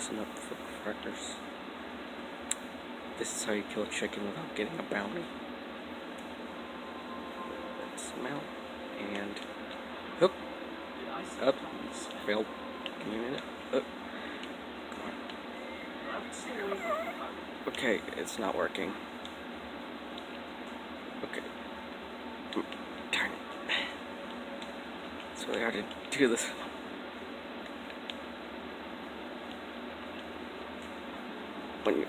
listen up for crackers. This is how you kill a chicken without getting a bounty. Smell and hook up. Failed. Give me a minute. Up. Come on. Okay, it's not working. Okay. Darn it. It's really hard to do this. When you.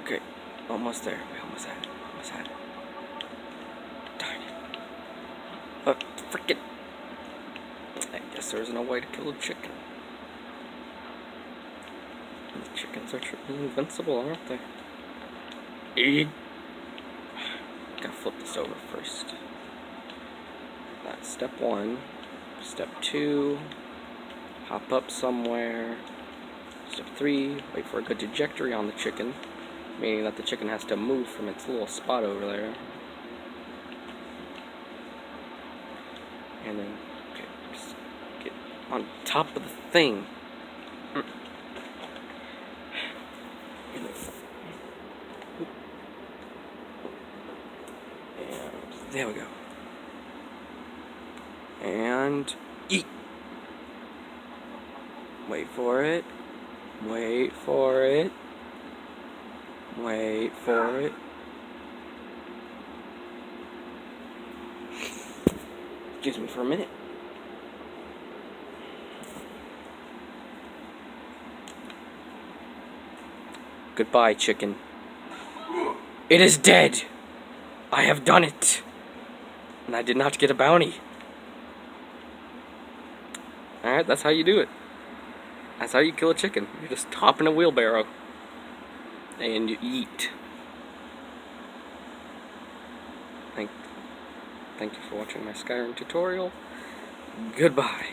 Okay, almost there. We almost had it. Almost had it. Darn it. Oh, frickin'. I guess there's no way to kill a chicken. Chickens are truly invincible, aren't they? Gotta flip this over first. That's step 1. Step 2, hop up somewhere. Step 3, wait for a good trajectory on the chicken, meaning that the chicken has to move from its little spot over there. And then, okay, just get on top of the thing. And there we go. And eat. Wait for it. Wait for it. Wait for it. Excuse me for a minute. Goodbye, chicken. It is dead! I have done it! And I did not get a bounty. Alright, that's how you do it. That's how you kill a chicken. You just hop in a wheelbarrow. And you eat. Thank you for watching my Skyrim tutorial. Goodbye.